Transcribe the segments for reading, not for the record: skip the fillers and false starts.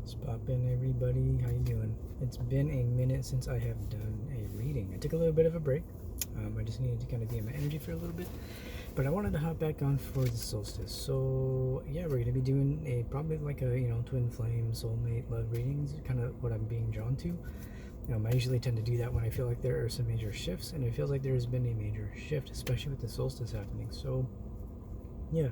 What's poppin', everybody? How you doing? It's been a minute since I have done a reading. I took a little bit of a break. I just needed to kind of gain my energy for a little bit, but I wanted to hop back on for the solstice. So yeah, we're gonna be doing a probably like a twin flame, soulmate, love readings. Kind of what I'm being drawn to. I usually tend to do that when I feel like there are some major shifts, and it feels like there has been a major shift, especially with the solstice happening. So yeah.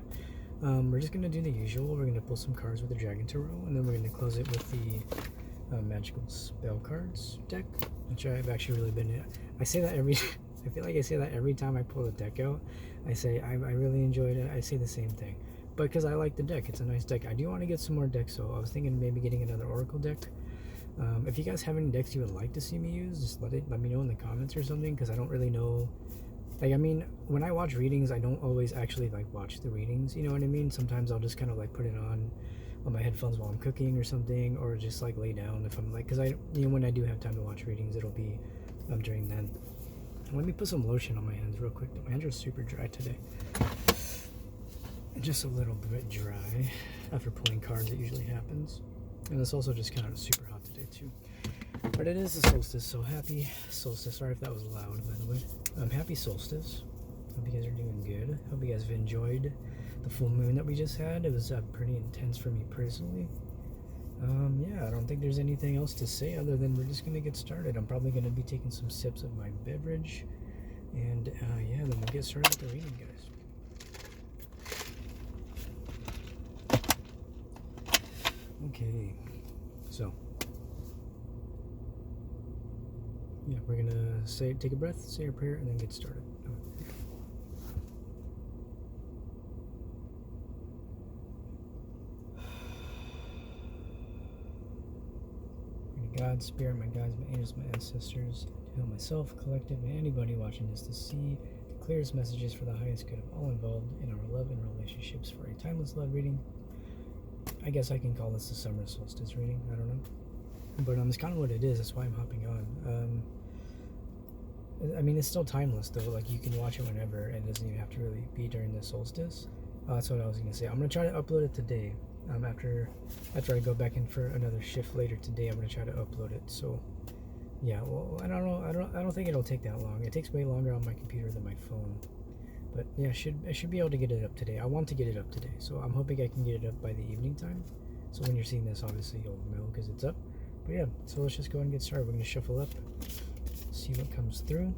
We're just going to do the usual. We're going to pull some cards with the Dragon Tarot, and then we're going to close it with the Magical Spell Cards deck, which I've actually really been... I say that every... I feel like I say that every time I pull the deck out. I say, I really enjoyed it. I say the same thing. But because I like the deck. It's a nice deck. I do want to get some more decks, so I was thinking maybe getting another Oracle deck. If you guys have any decks you would like to see me use, just let me know in the comments or something, because I don't really know... Like, I mean, when I watch readings, I don't always actually, like, watch the readings, you know what I mean? Sometimes I'll just kind of, like, put it on my headphones while I'm cooking or something, or just, like, lay down if I'm, like, because when I do have time to watch readings, it'll be during then. Let me put some lotion on my hands real quick. My hands are super dry today. Just a little bit dry. After pulling cards, it usually happens. And it's also just kind of super hot today, too. But it is the solstice, so happy solstice. Sorry if that was loud, by the way. Happy solstice. Hope you guys are doing good. Hope you guys have enjoyed the full moon that we just had. It was pretty intense for me personally. Yeah, I don't think there's anything else to say other than we're just going to get started. I'm probably going to be taking some sips of my beverage. And yeah, then we'll get started with the reading, guys. Okay, so... yeah, we're gonna take a breath, say a prayer, and then get started. God, Spirit, my guides, my angels, my ancestors, to heal myself, collective, and anybody watching this to see the clearest messages for the highest good of all involved in our love and relationships for a timeless love reading. I guess I can call this the summer solstice reading. I don't know, but it's kind of what it is. That's why I'm hopping on. I mean, it's still timeless though. Like, you can watch it whenever, and it doesn't even have to really be during the solstice. That's what I was gonna say. I'm gonna try to upload it today. After I go back in for another shift later today, I'm gonna try to upload it. So, yeah. Well, I don't know. I don't think it'll take that long. It takes way longer on my computer than my phone. But yeah, I should be able to get it up today. I want to get it up today, so I'm hoping I can get it up by the evening time. So when you're seeing this, obviously you'll know because it's up. But yeah, so let's just go and get started. We're gonna shuffle up. See what comes through.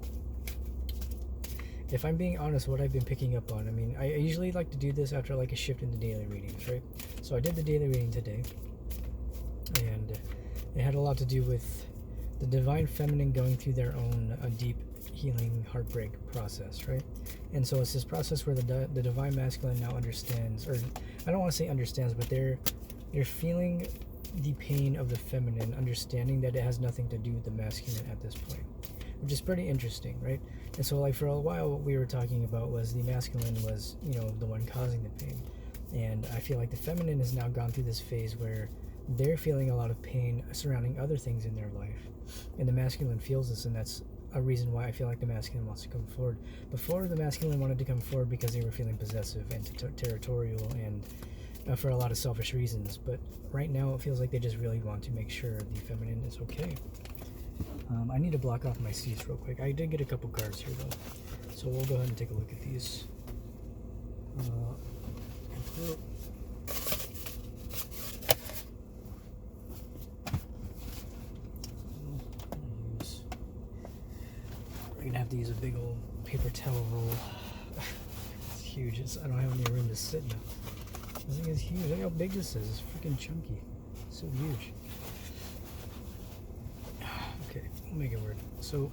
If I'm being honest, what I've been picking up on, I mean, I usually like to do this after like a shift in the daily readings, right? So I did the daily reading today, and it had a lot to do with the divine feminine going through their own deep healing heartbreak process, right? And so it's this process where the divine masculine now understands, or I don't want to say understands, but they're feeling the pain of the feminine, understanding that it has nothing to do with the masculine at this point, which is pretty interesting, right? And so, like, for a while, what we were talking about was the masculine was, the one causing the pain. And I feel like the feminine has now gone through this phase where they're feeling a lot of pain surrounding other things in their life. And the masculine feels this, and that's a reason why I feel like the masculine wants to come forward. Before, the masculine wanted to come forward because they were feeling possessive and territorial and for a lot of selfish reasons. But right now, it feels like they just really want to make sure the feminine is okay. I need to block off my seats real quick. I did get a couple cards here though, so we'll go ahead and take a look at these. We're gonna have to use a big old paper towel roll. It's huge. I don't have any room to sit now. This thing is huge. Look how big this is. It's freaking chunky. It's so huge. Okay, we'll make it work. So,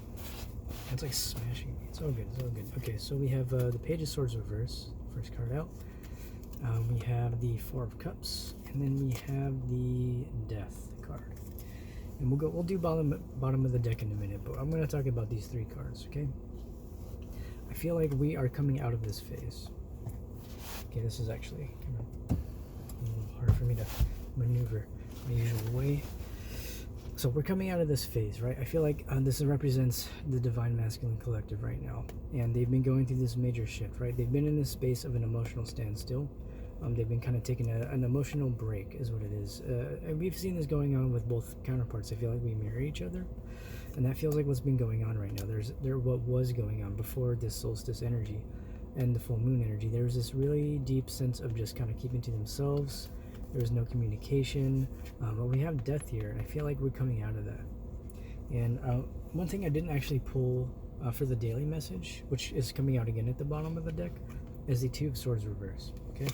it's like smashing me. It's all good. It's all good. Okay, so we have the Page of Swords reverse. First card out. We have the Four of Cups, and then we have the Death card. And we'll do bottom of the deck in a minute, but I'm going to talk about these three cards, okay? I feel like we are coming out of this phase. Okay, this is actually kind of a little hard for me to maneuver my usual way. So we're coming out of this phase, right? I feel like this represents the divine masculine collective right now, and they've been going through this major shift, right? They've been in this space of an emotional standstill, They've been kind of taking an emotional break, is what it is. And we've seen this going on with both counterparts. I feel like we mirror each other, and that feels like what's been going on right now. What was going on before this solstice energy and the full moon energy. There was this really deep sense of just kind of keeping to themselves. There was no communication. But we have death here, and I feel like we're coming out of that. And one thing I didn't actually pull for the daily message, which is coming out again at the bottom of the deck, is the Two of Swords reverse. Okay.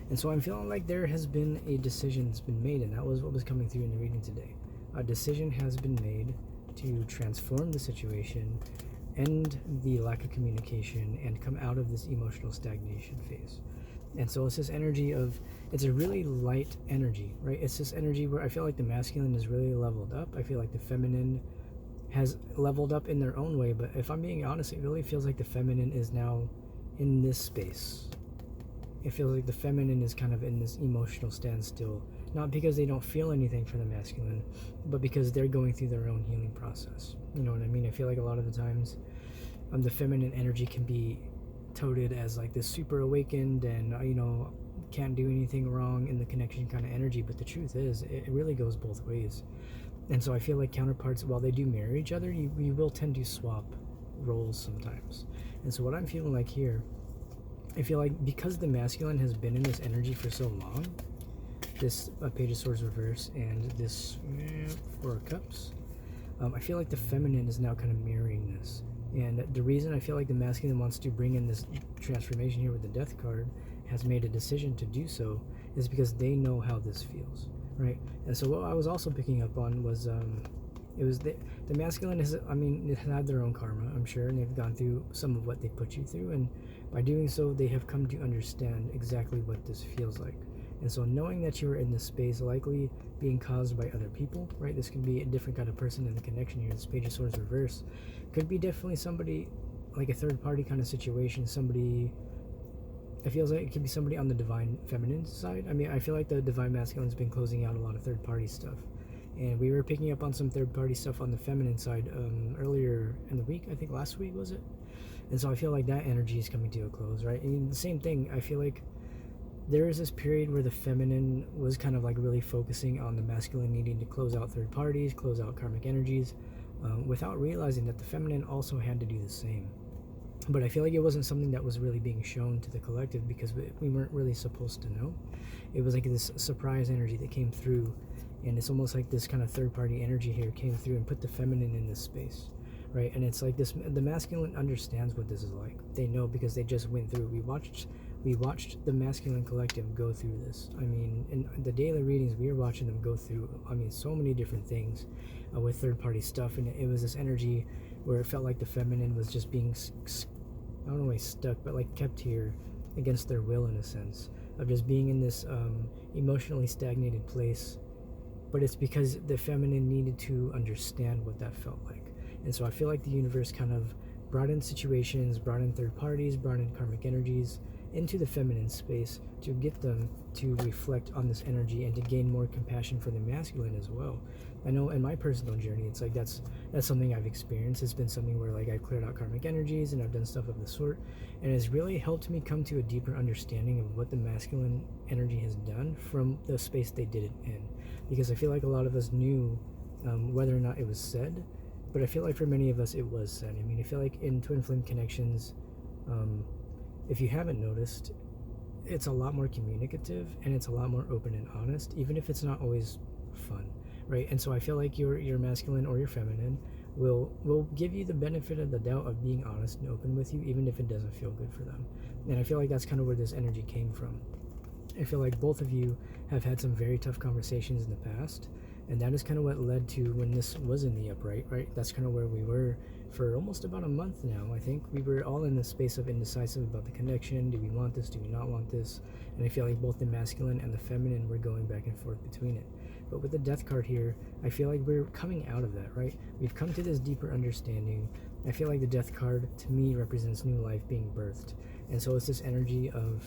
And so I'm feeling like there has been a decision that's been made, and that was what was coming through in the reading today. A decision has been made to transform the situation, end the lack of communication, and come out of this emotional stagnation phase. And so it's this energy of, it's a really light energy, right? It's this energy where I feel like the masculine is really leveled up. I feel like the feminine has leveled up in their own way, but if I'm being honest, it really feels like the feminine is now in this space. It feels like the feminine is kind of in this emotional standstill, not because they don't feel anything for the masculine, but because they're going through their own healing process. You know what I mean? I feel like a lot of the times the feminine energy can be touted as like this super awakened and, can't do anything wrong in the connection kind of energy, but the truth is it really goes both ways. And so I feel like counterparts, while they do mirror each other, you will tend to swap roles sometimes. And so what I'm feeling like here, I feel like because the masculine has been in this energy for so long, this Page of Swords reverse and this Four of Cups, I feel like the feminine is now kind of mirroring this. And the reason I feel like the masculine wants to bring in this transformation here with the Death card, has made a decision to do so, is because they know how this feels, right? And so what I was also picking up on was it was the masculine has, it had their own karma, I'm sure, and they've gone through some of what they put you through, and by doing so they have come to understand exactly what this feels like. And so knowing that you are in this space, likely being caused by other people, right? This could be a different kind of person in the connection here. This Page of Swords reverse could be definitely somebody, like a third party kind of situation. Somebody, it feels like it could be somebody on the divine feminine side. I feel like the divine masculine's been closing out a lot of third party stuff, and we were picking up on some third party stuff on the feminine side earlier in the week. I think last week was it. And so I feel like that energy is coming to a close, right? And the same thing, I feel like there is this period where the feminine was kind of like really focusing on the masculine needing to close out third parties, close out karmic energies, without realizing that the feminine also had to do the same. But I feel like it wasn't something that was really being shown to the collective because we weren't really supposed to know. It was like this surprise energy that came through, and it's almost like this kind of third party energy here came through and put the feminine in this space, right? And it's like this, the masculine understands what this is like. They know because they just went through. We watched the masculine collective go through this. In the daily readings, we were watching them go through, so many different things with third-party stuff, and it was this energy where it felt like the feminine was just being, I don't know, like stuck, but like kept here against their will, in a sense, of just being in this emotionally stagnated place. But it's because the feminine needed to understand what that felt like. And so I feel like the universe kind of brought in situations, brought in third parties, brought in karmic energies into the feminine space to get them to reflect on this energy and to gain more compassion for the masculine as well. I know in my personal journey, it's like that's something I've experienced. It's been something where like I've cleared out karmic energies and I've done stuff of the sort, and it's really helped me come to a deeper understanding of what the masculine energy has done from the space they did it in. Because I feel like a lot of us knew whether or not it was said, but I feel like for many of us it was said. I feel like in Twin Flame Connections, if you haven't noticed, it's a lot more communicative and it's a lot more open and honest, even if it's not always fun, right? And so I feel like your masculine or your feminine will give you the benefit of the doubt of being honest and open with you, even if it doesn't feel good for them. And I feel like that's kind of where this energy came from. I feel like both of you have had some very tough conversations in the past, and that is kind of what led to when this was in the upright, right? That's kind of where we were for almost about a month now. I think we were all in the space of indecisive about the connection. Do we want this? Do we not want this? And I feel like both the masculine and the feminine were going back and forth between it. But with the Death card here, I feel like we're coming out of that, right? We've come to this deeper understanding. I feel like the Death card, to me, represents new life being birthed. And so it's this energy of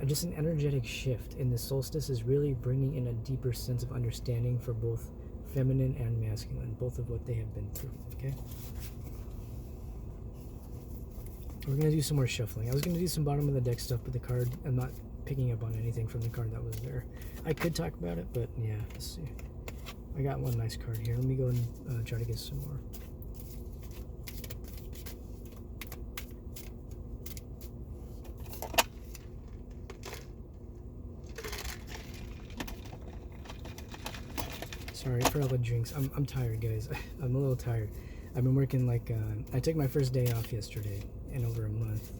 just an energetic shift. And the solstice is really bringing in a deeper sense of understanding for both feminine and masculine, both of what they have been through, okay? We're going to do some more shuffling. I was going to do some bottom of the deck stuff, but the card, I'm not picking up on anything from the card that was there. I could talk about it, but yeah, let's see. I got one nice card here. Let me go and try to get some more. Sorry for all the drinks. I'm tired, guys. I'm a little tired. I've been working like, I took my first day off yesterday in over a month.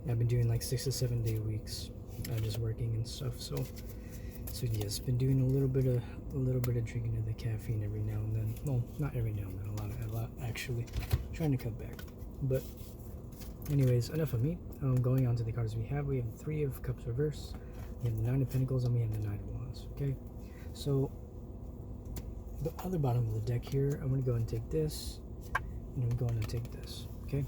I've been doing like 6 to 7 day weeks, just working and stuff. So yes, been doing a little bit of drinking of the caffeine every now and then. Well, not every now and then, a lot actually. Trying to cut back. But anyways, enough of me. Going on to the cards we have. We have the Three of Cups reverse. We have the Nine of Pentacles, and we have the Nine of Wands. Okay, so the other bottom of the deck here, I'm going to go and take this, and I'm going to take this. Okay.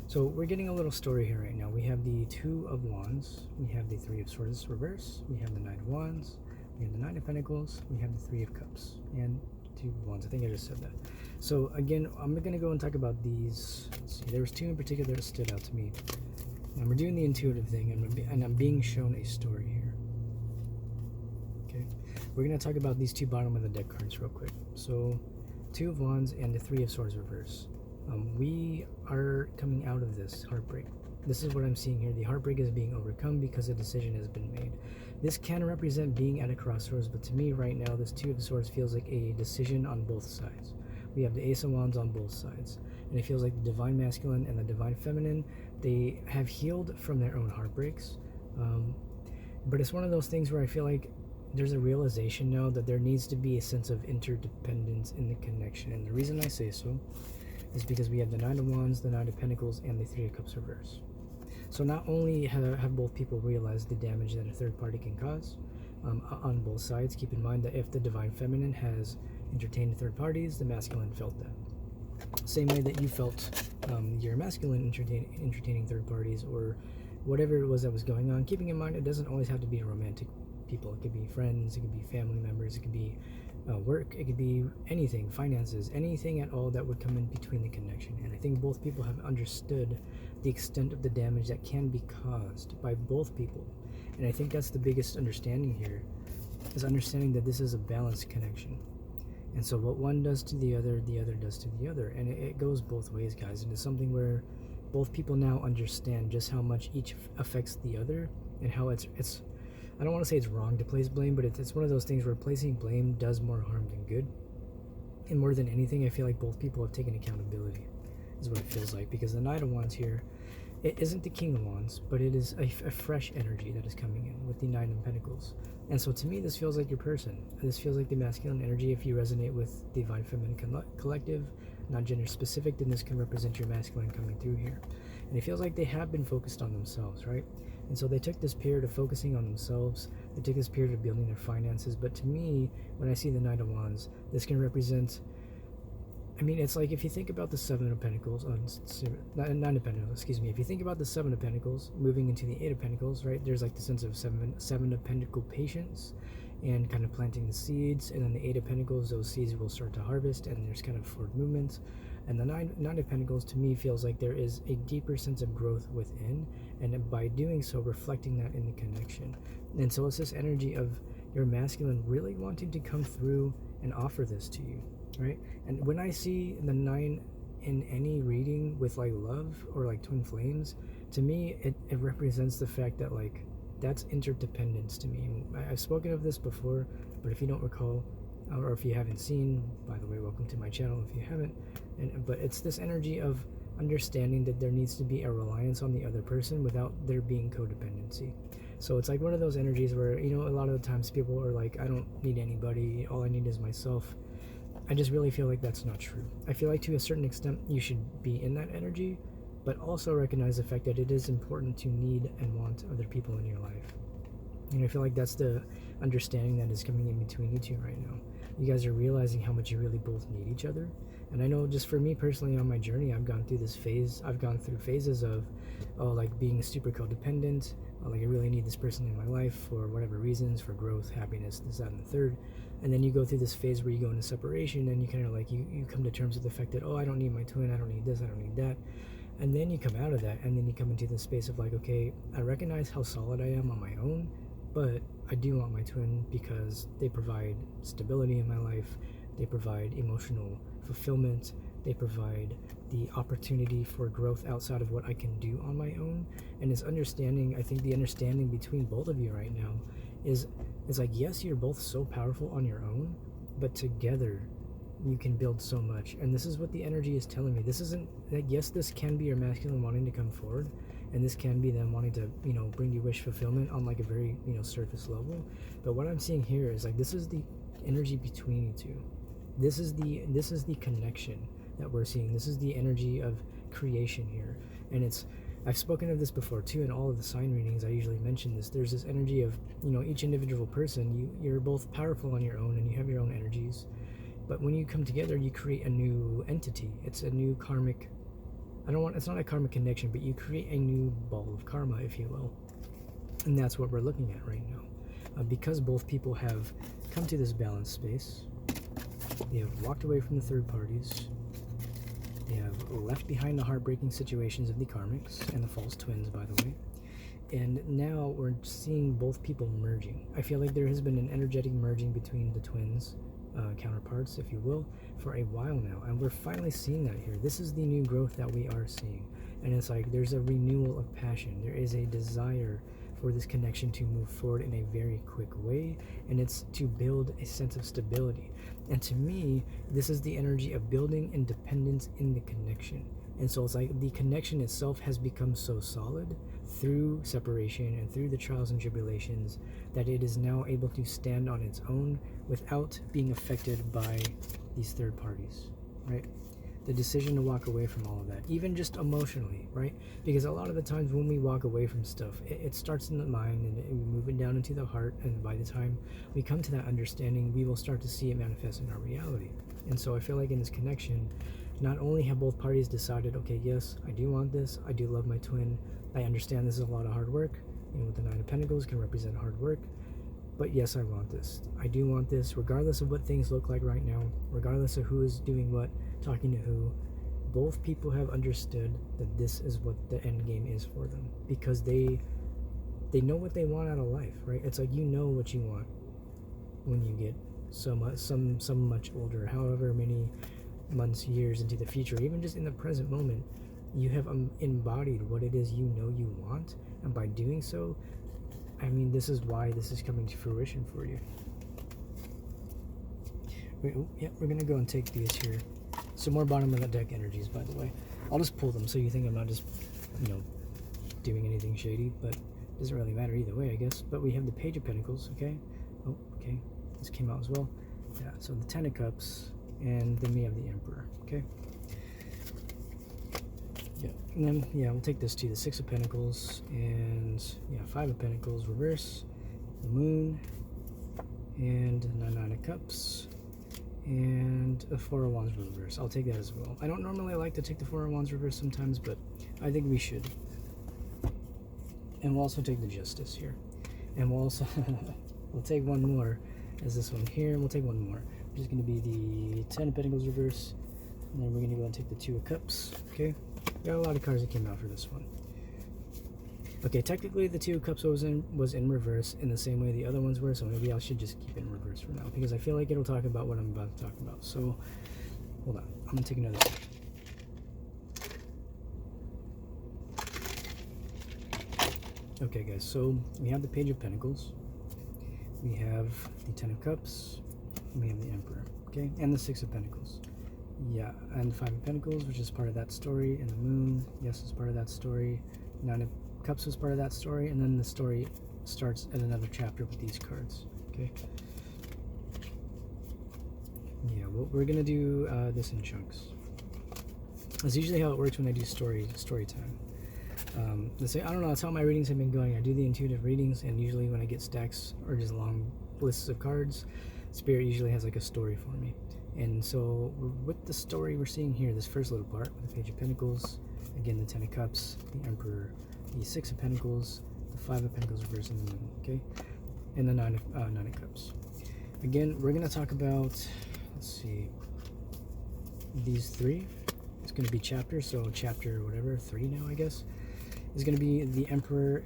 So we're getting a little story here right now. We have the Two of Wands, we have the Three of Swords reverse, we have the Nine of Wands, we have the Nine of Pentacles, we have the Three of Cups, and Two of Wands. I think I just said that. So again, I'm going to go and talk about these. Let's see, there was two in particular that stood out to me. And we're doing the intuitive thing, and I'm being shown a story here. Okay, we're going to talk about these two bottom of the deck cards real quick. So Two of Wands and the Three of Swords reverse. We are coming out of this heartbreak. This is what I'm seeing here. The heartbreak is being overcome because a decision has been made. This can represent being at a crossroads, but to me right now, this Two of Swords feels like a decision on both sides. We have the Ace of Wands on both sides, and it feels like the Divine Masculine and the Divine Feminine, they have healed from their own heartbreaks. But it's one of those things where I feel like there's a realization now that there needs to be a sense of interdependence in the connection, and the reason I say so is because we have the Nine of Wands, the Nine of Pentacles, and the Three of Cups reverse. So not only have both people realized the damage that a third party can cause on both sides, keep in mind that if the Divine Feminine has entertained third parties, the Masculine felt that. Same way that you felt your Masculine entertaining third parties, or whatever it was that was going on, keeping in mind it doesn't always have to be romantic people. It could be friends, it could be family members, it could be work, it could be anything, finances, anything at all that would come in between the connection. And I think both people have understood the extent of the damage that can be caused by both people. And I think that's the biggest understanding here, is understanding that this is a balanced connection. And so what one does to the other does to the other. And it goes both ways, guys. And it's something where both people now understand just how much each affects the other, and how it's I don't want to say it's wrong to place blame, but it's one of those things where placing blame does more harm than good. And more than anything, I feel like both people have taken accountability, is what it feels like. Because the Knight of Wands here, it isn't the King of Wands, but it is a fresh energy that is coming in with the Nine of Pentacles. And so to me, this feels like your person. This feels like the masculine energy. If you resonate with the Divine Feminine Collective, not gender specific, then this can represent your masculine coming through here. And it feels like they have been focused on themselves, right? And so they took this period of focusing on themselves. They took this period of building their finances. But to me, when I see the Knight of Wands, this can represent, I mean, it's like if you think about the Seven of Pentacles, Nine of Pentacles, excuse me. If you think about the Seven of Pentacles moving into the Eight of Pentacles, right? There's like the sense of Seven of Pentacle patience and kind of planting the seeds. And then the Eight of Pentacles, those seeds will start to harvest, and there's kind of forward movement. And the Nine of Pentacles to me feels like there is a deeper sense of growth within, and by doing so, reflecting that in the connection. And so it's this energy of your masculine really wanting to come through and offer this to you, right? And when I see the Nine in any reading with like love or like twin flames, to me it represents the fact that like that's interdependence to me. And I've spoken of this before, but if you don't recall, or if you haven't seen, by the way, welcome to my channel if you haven't. But it's this energy of understanding that there needs to be a reliance on the other person without there being codependency. So it's like one of those energies where, you know, a lot of the times people are like, I don't need anybody, all I need is myself. I just really feel like that's not true. I feel like to a certain extent you should be in that energy, but also recognize the fact that it is important to need and want other people in your life. And I feel like that's the understanding that is coming in between you two right now. You guys are realizing how much you really both need each other. And I know just for me personally on my journey, I've gone through this phase. I've gone through phases of, like being super codependent. Like I really need this person in my life for whatever reasons, for growth, happiness, this, that, and the third. And then you go through this phase where you go into separation, and you kind of like, you come to terms with the fact that, I don't need my twin, I don't need this, I don't need that. And then you come out of that, and then you come into the space of like, okay, I recognize how solid I am on my own, but I do want my twin because they provide stability in my life, they provide emotional fulfillment, they provide the opportunity for growth outside of what I can do on my own. And it's understanding, I think the understanding between both of you right now is like, yes, you're both so powerful on your own, but together you can build so much. And this is what the energy is telling me. This isn't like, yes, this can be your masculine wanting to come forward, and this can be them wanting to, you know, bring you wish fulfillment on like a very, you know, surface level. But what I'm seeing here is like, this is the energy between you two. This is the connection that we're seeing. This is the energy of creation here. And it's, I've spoken of this before too in all of the sign readings. I usually mention this. There's this energy of, you know, each individual person, you're both powerful on your own and you have your own energies. But when you come together, you create a new entity. It's a new karmic, it's not a karmic connection, but you create a new ball of karma, if you will. And that's what we're looking at right now. Because both people have come to this balanced space, they have walked away from the third parties, they have left behind the heartbreaking situations of the karmics and the false twins, by the way. And now we're seeing both people merging. I feel like there has been an energetic merging between the twins, counterparts, if you will, for a while now, and we're finally seeing that here. This is the new growth that we are seeing, and it's like there's a renewal of passion. There is a desire for this connection to move forward in a very quick way, and it's to build a sense of stability. And to me, this is the energy of building independence in the connection. And so it's like the connection itself has become so solid through separation and through the trials and tribulations that it is now able to stand on its own without being affected by these third parties, right? The decision to walk away from all of that, even just emotionally, right? Because a lot of the times when we walk away from stuff, it starts in the mind and we move it down into the heart, and by the time we come to that understanding, we will start to see it manifest in our reality. And so I feel like in this connection, not only have both parties decided, okay, yes, I do want this, I do love my twin, I understand this is a lot of hard work, you know, with the Nine of Pentacles can represent hard work, but yes, I want this. I do want this, regardless of what things look like right now, regardless of who is doing what, talking to who. Both people have understood that this is what the end game is for them, because they know what they want out of life, right? It's like, you know what you want when you get so much older, however many months, years into the future, even just in the present moment, you have embodied what it is you know you want, and by doing so, I mean, this is why this is coming to fruition for you. We're gonna go and take these here. Some more bottom of the deck energies, by the way. I'll just pull them so you think I'm not just, you know, doing anything shady, but it doesn't really matter either way, I guess. But we have the Page of Pentacles, okay? Oh, okay. This came out as well. Yeah, so the Ten of Cups, and then we have the Emperor, okay? Yeah, and then, yeah, we'll take this to the Six of Pentacles, and, yeah, Five of Pentacles, reverse, the Moon, and the Nine of Cups, and a Four of Wands reverse. I'll take that as well. I don't normally like to take the Four of Wands reverse sometimes, but I think we should. And we'll also take the Justice here. And we'll also, we'll take one more, as this one here, and we'll take one more, which is going to be the Ten of Pentacles reverse, and then we're going to go and take the Two of Cups, okay? Got a lot of cards that came out for this one. Okay, technically the Two of Cups was in reverse in the same way the other ones were, so maybe I should just keep it in reverse for now, because I feel like it'll talk about what I'm about to talk about. So, hold on. I'm going to take another sip. Okay, guys, so we have the Page of Pentacles. We have the Ten of Cups. And we have the Emperor, okay? And the Six of Pentacles. Yeah, and the Five of Pentacles, which is part of that story, and the Moon, yes, is part of that story. Nine of Cups was part of that story, and then the story starts at another chapter with these cards, okay? Yeah, well, we're gonna do this in chunks. That's usually how it works when I do story time. I don't know, that's how my readings have been going. I do the intuitive readings, and usually when I get stacks or just long lists of cards, Spirit usually has like a story for me. And so with the story we're seeing here, this first little part with the Page of Pentacles, again the Ten of Cups, the Emperor, the Six of Pentacles, the Five of Pentacles reverse, and the Moon, okay? And the Nine of Cups. Again, we're going to talk about, let's see, these three. it's going to be chapters. So chapter whatever 3 now, I guess, is going to be the Emperor,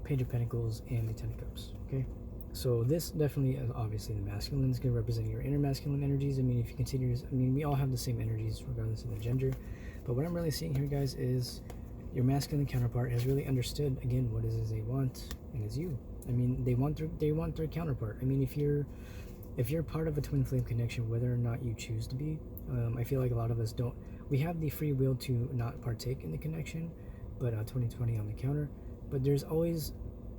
Page of Pentacles, and the Ten of Cups. Okay, so this definitely, obviously, the masculine is going to represent your inner masculine energies. I mean, if you consider, I mean, we all have the same energies regardless of the gender. But what I'm really seeing here, guys, is your masculine counterpart has really understood again what it is they want, and it's you. I mean, they want their counterpart. I mean, if you're part of a twin flame connection, whether or not you choose to be, I feel like a lot of us don't. We have the free will to not partake in the connection, but 2020 on the counter. But there's always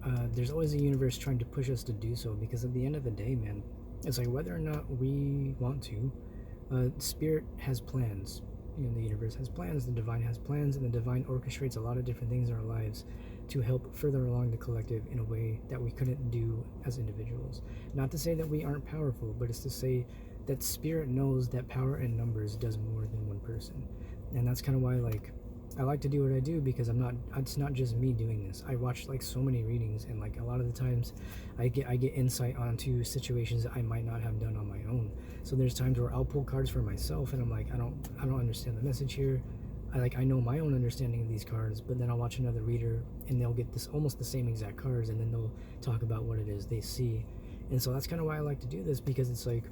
a universe trying to push us to do so, because at the end of the day, man, it's like whether or not we want to, spirit has plans. You know, the universe has plans, the divine has plans, and the divine orchestrates a lot of different things in our lives to help further along the collective in a way that we couldn't do as individuals. Not to say that we aren't powerful, but it's to say that spirit knows that power in numbers does more than one person. And that's kind of why, like, I like to do what I do, because it's not just me doing this. I watch like so many readings, and like a lot of the times I get insight onto situations that I might not have done on my own. So there's times where I'll pull cards for myself and I'm like, I don't understand the message here. I know my own understanding of these cards, but then I'll watch another reader and they'll get this almost the same exact cards, and then they'll talk about what it is they see. And so that's kind of why I like to do this, because it's like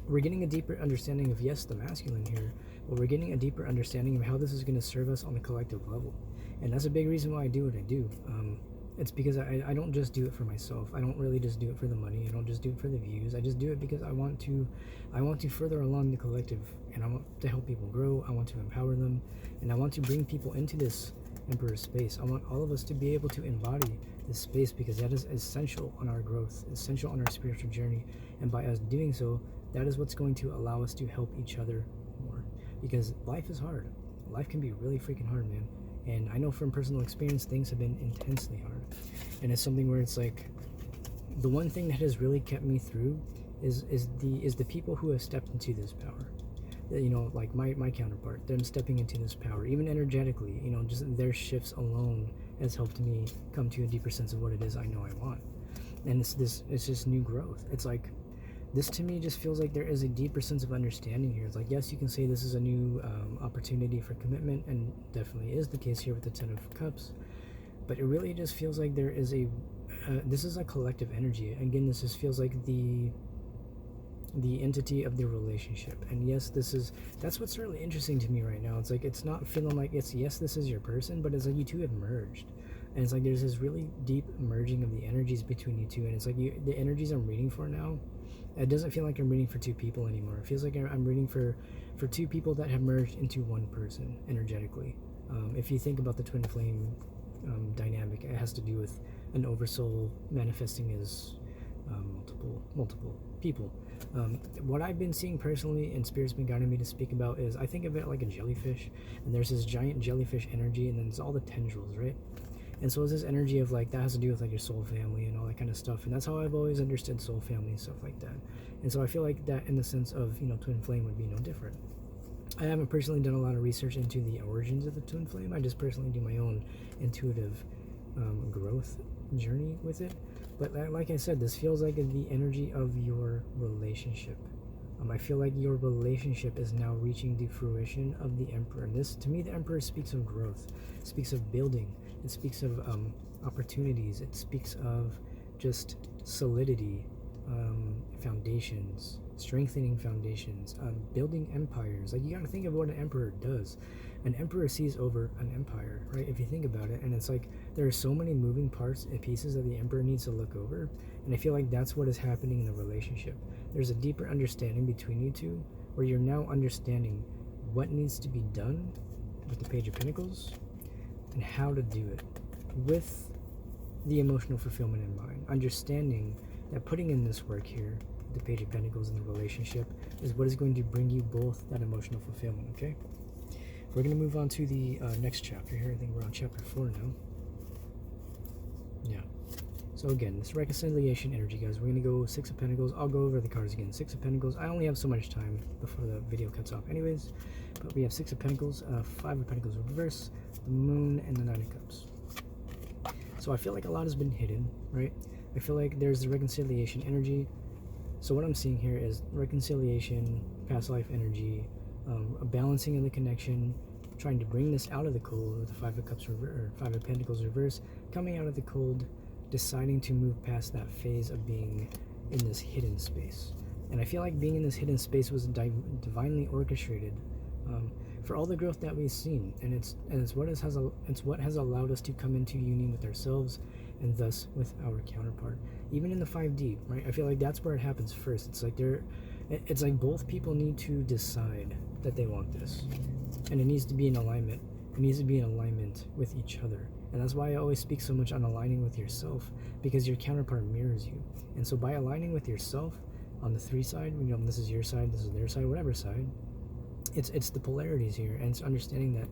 we're getting a deeper understanding of, yes, the masculine here, but we're getting a deeper understanding of how this is going to serve us on a collective level. And that's a big reason why I do what I do. It's because I don't just do it for myself. I don't really just do it for the money. I don't just do it for the views. I just do it because I want to further along the collective, and I want to help people grow. I want to empower them, and I want to bring people into this Emperor space. I want all of us to be able to embody this space, because that is essential on our growth, essential on our spiritual journey. And by us doing so, that is what's going to allow us to help each other more, because life is hard. Life can be really freaking hard, man. And I know from personal experience, things have been intensely hard. And it's something where it's like, the one thing that has really kept me through is the people who have stepped into this power. You know, like my counterpart, them stepping into this power, even energetically, you know, just their shifts alone has helped me come to a deeper sense of what it is I know I want. And it's just new growth. It's like, this to me just feels like there is a deeper sense of understanding here. It's like, yes, you can say this is a new opportunity for commitment, and definitely is the case here with the Ten of Cups, but it really just feels like there is this is a collective energy. Again, this just feels like the entity of the relationship. And yes, that's what's really interesting to me right now. It's like, it's not feeling like it's, yes, this is your person, but it's like you two have merged. And it's like there's this really deep merging of the energies between you two. And it's like the energies I'm reading for now, it doesn't feel like I'm reading for two people anymore. It feels like I'm reading for two people that have merged into one person energetically. If you think about the twin flame dynamic, it has to do with an oversoul manifesting as multiple people. What I've been seeing personally, and Spirit's been guiding me to speak about, is I think of it like a jellyfish, and there's this giant jellyfish energy, and then there's all the tendrils, right? And so it's this energy of like, that has to do with like your soul family and all that kind of stuff. And that's how I've always understood soul family and stuff like that. And so I feel like that in the sense of, you know, twin flame would be no different. I haven't personally done a lot of research into the origins of the twin flame. I just personally do my own intuitive growth journey with it. But like I said, this feels like the energy of your relationship. I feel like your relationship is now reaching the fruition of the Emperor. And this, to me, the Emperor speaks of growth. It speaks of building. It speaks of opportunities. It speaks of just solidity, foundations, strengthening foundations, building empires. Like, you got to think of what an emperor does. An emperor sees over an empire, right? If you think about it, and it's like there are so many moving parts and pieces that the emperor needs to look over, and I feel like that's what is happening in the relationship. There's a deeper understanding between you two, where you're now understanding what needs to be done with the Page of Pentacles and how to do it with the emotional fulfillment in mind. Understanding that putting in this work here, the Page of Pentacles in the relationship, is what is going to bring you both that emotional fulfillment, okay? We're going to move on to the next chapter here. I think we're on chapter 4 now. Yeah. So again, this reconciliation energy, guys. We're going to go 6 of Pentacles. I'll go over the cards again. 6 of Pentacles. I only have so much time before the video cuts off anyways. But we have 6 of Pentacles, 5 of Pentacles in reverse, the Moon, and the 9 of Cups. So I feel like a lot has been hidden, right? I feel like there's the reconciliation energy. So what I'm seeing here is reconciliation, past life energy, a balancing of the connection, trying to bring this out of the cold with the Five of Cups or Five of Pentacles reverse, coming out of the cold, deciding to move past that phase of being in this hidden space. And I feel like being in this hidden space was divinely orchestrated for all the growth that we've seen, and it's what has allowed us to come into union with ourselves, and thus with our counterpart. Even in the 5D, right? I feel like that's where it happens first. It's like both people need to decide that they want this, and it needs to be in alignment. It needs to be in alignment with each other. And that's why I always speak so much on aligning with yourself, because your counterpart mirrors you. And so by aligning with yourself on the 3 side, this is your side, this is their side, whatever side, it's the polarities here, and it's understanding that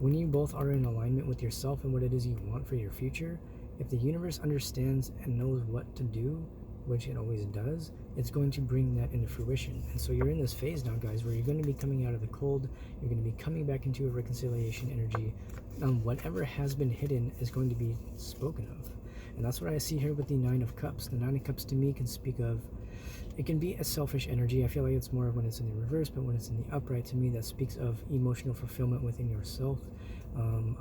when you both are in alignment with yourself and what it is you want for your future, if the universe understands and knows what to do, which it always does, it's going to bring that into fruition. And so you're in this phase now, guys, where you're going to be coming out of the cold, you're going to be coming back into a reconciliation energy. Whatever has been hidden is going to be spoken of. And that's what I see here with the 9 of Cups. The 9 of Cups to me can speak of, it can be a selfish energy. I feel like it's more when it's in the reverse, but when it's in the upright, to me, that speaks of emotional fulfillment within yourself,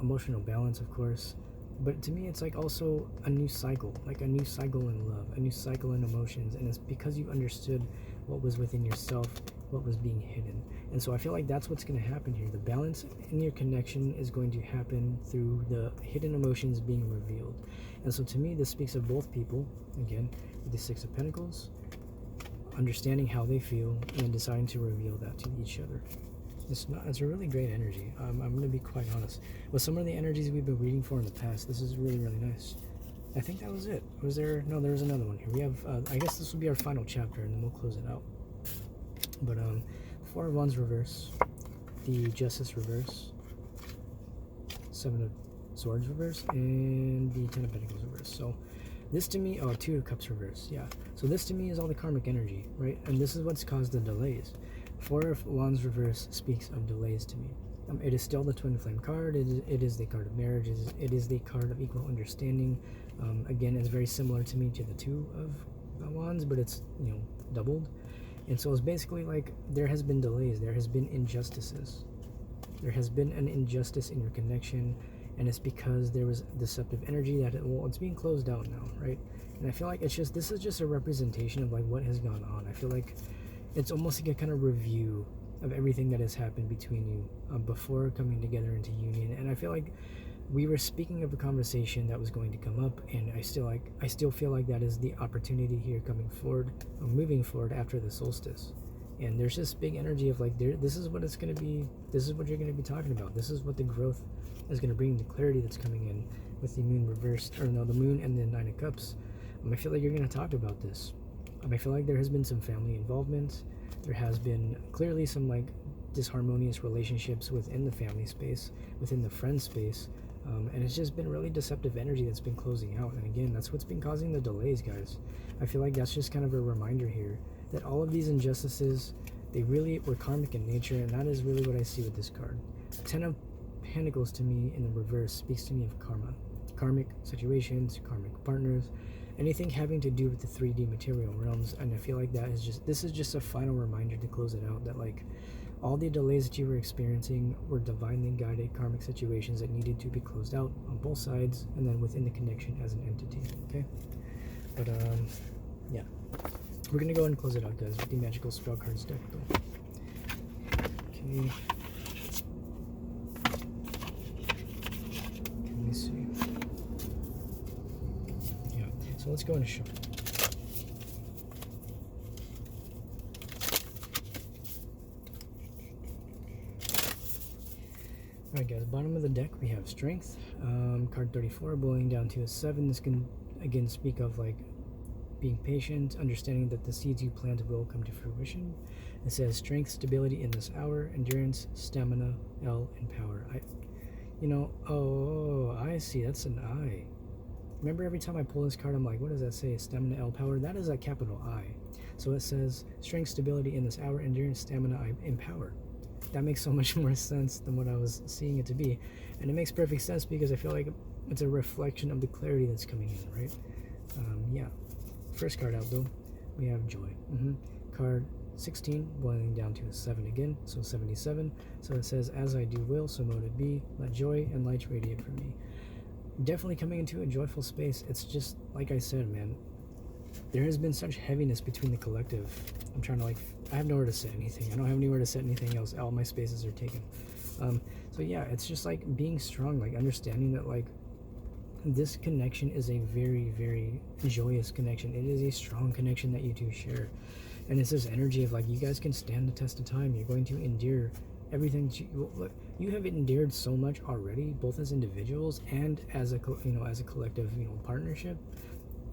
emotional balance, of course. But to me, it's like also a new cycle, like a new cycle in love, a new cycle in emotions. And it's because you understood what was within yourself, what was being hidden. And so I feel like that's what's going to happen here. The balance in your connection is going to happen through the hidden emotions being revealed. And so to me, this speaks of both people, again, with the 6 of Pentacles, understanding how they feel and then deciding to reveal that to each other. It's a really great energy. I'm going to be quite honest. With some of the energies we've been reading for in the past, this is really, really nice. I think that was it. Was there? No, there was another one here. We have, I guess this will be our final chapter, and then we'll close it out. But 4 of Wands reverse, the Justice reverse, 7 of Swords reverse, and the 10 of Pentacles reverse. So this to me, 2 of Cups reverse, yeah. So this to me is all the karmic energy, right? And this is what's caused the delays. 4 of Wands reverse speaks of delays to me. It is still the Twin Flame card. It is the card of marriage. It is the card of equal understanding. Again, it's very similar to me to the 2 of Wands, but it's, doubled. And so it's basically like there has been delays. There has been injustices. There has been an injustice in your connection, and it's because there was deceptive energy that it's being closed out now, right? And I feel like this is just a representation of like what has gone on. I feel like it's almost like a kind of review of everything that has happened between you before coming together into union. And I feel like we were speaking of a conversation that was going to come up, and I still feel like that is the opportunity here coming forward, moving forward after the solstice. And there's this big energy of like, this is what it's going to be. This is what you're going to be talking about. This is what the growth is going to bring, the clarity that's coming in with the moon reversed, or no, the moon and the 9 of Cups. I feel like you're going to talk about this. I feel like there has been some family involvement. There has been clearly some like disharmonious relationships within the family space, within the friend space. And it's just been really deceptive energy that's been closing out. And again, that's what's been causing the delays, guys. I feel like that's just kind of a reminder here that all of these injustices, they really were karmic in nature, and that is really what I see with this card. 10 of Pentacles to me in the reverse speaks to me of karma, karmic situations, karmic partners, anything having to do with the 3D material realms. And I feel like this is just a final reminder to close it out, that like all the delays that you were experiencing were divinely guided karmic situations that needed to be closed out on both sides, and then within the connection as an entity. Okay, but yeah, we're gonna go ahead and close it out, guys, with the magical spell cards deck though. Okay, let me see. Yeah, so let's go and shuffle. Alright guys, bottom of the deck we have Strength, card 34, boiling down to a 7. This can again speak of like being patient, understanding that the seeds you plant will come to fruition. It says Strength, stability in this hour, endurance, stamina, L, and power. I see, that's an I. Remember every time I pull this card I'm like, what does that say? Stamina, L, power? That is a capital I. So it says Strength, stability in this hour, endurance, stamina, and power. That makes so much more sense than what I was seeing it to be. And it makes perfect sense because I feel like it's a reflection of the clarity that's coming in, right? Yeah. First card out though, we have Joy. Card 16, boiling down to a 7 again, so 77. So it says, as I do will, so mote it be, let joy and light radiate from me. Definitely coming into a joyful space. It's just, like I said, man, there has been such heaviness between the collective. I'm trying to, like, I have nowhere to set anything. I don't have anywhere to set anything else. All my spaces are taken. So yeah, it's just like being strong, like understanding that, like, this connection is a very, very joyous connection. It is a strong connection that you two share. And it's this energy of, like, you guys can stand the test of time. You're going to endure everything that you have endured so much already, both as individuals and as a as a collective partnership.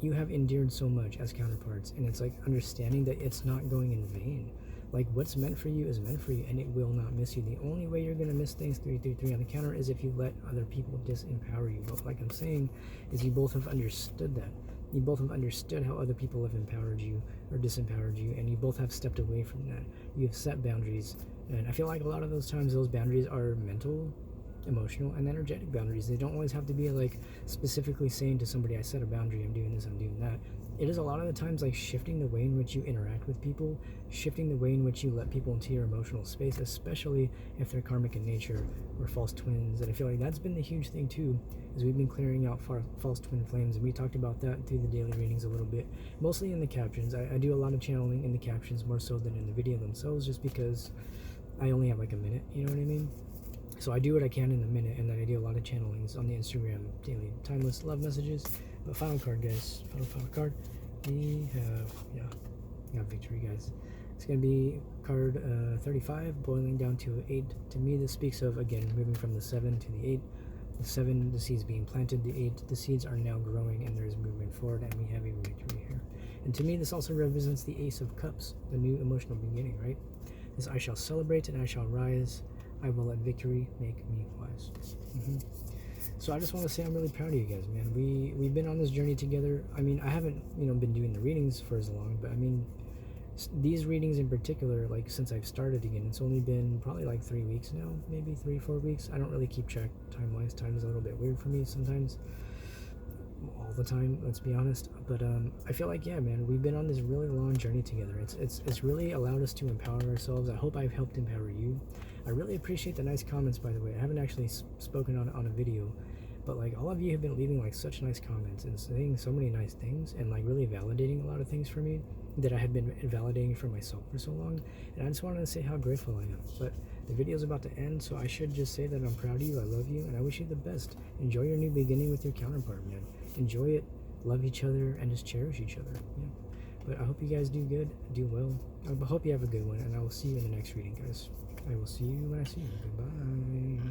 You have endured so much as counterparts, and it's like understanding that it's not going in vain. Like, what's meant for you is meant for you, and it will not miss you. The only way you're going to miss things 333 on the counter is if you let other people disempower you. But like I'm saying, is you both have understood that. You both have understood how other people have empowered you or disempowered you, and you both have stepped away from that. You've set boundaries, and I feel like a lot of those times those boundaries are mental, emotional, and energetic boundaries. They don't always have to be like specifically saying to somebody, I set a boundary, I'm doing this, I'm doing that. It is a lot of the times like shifting the way in which you interact with people, shifting the way in which you let people into your emotional space, especially if they're karmic in nature or false twins. And I feel like that's been the huge thing too, is we've been clearing out false twin flames, and we talked about that through the daily readings a little bit, mostly in the captions. I do a lot of channeling in the captions more so than in the video themselves, just because I only have like a minute, you know what I mean? So I do what I can in the minute, and then I do a lot of channelings on the Instagram daily timeless love messages. But final card, guys, final card. We got victory, guys. It's gonna be card 35, boiling down to an 8. To me, this speaks of, again, moving from the 7 to the 8. The 7, the seeds being planted. The 8, the seeds are now growing, and there is movement forward, and we have a victory here. And to me, this also represents the Ace of Cups, the new emotional beginning, right? This I shall celebrate and I shall rise. I will let victory make me wise. So I just want to say I'm really proud of you guys, man. We've been on this journey together. I mean, I haven't been doing the readings for as long, but I mean, these readings in particular, like since I've started again, it's only been probably like 3 weeks now, maybe 3-4 weeks. I don't really keep track time-wise. Time is a little bit weird for me sometimes. All the time, let's be honest. But I feel like, yeah, man, we've been on this really long journey together. It's really allowed us to empower ourselves. I hope I've helped empower you. I really appreciate the nice comments, by the way. I haven't actually spoken on a video, but like all of you have been leaving like such nice comments and saying so many nice things, and like really validating a lot of things for me that I had been validating for myself for so long. And I just wanted to say how grateful I am. But the video is about to end, so I should just say that I'm proud of you, I love you, and I wish you the best. Enjoy your new beginning with your counterpart, man. Enjoy it, love each other, and just cherish each other. Yeah. But I hope you guys do good, do well. I hope you have a good one, and I will see you in the next reading, guys. I will see you when I see you. Goodbye.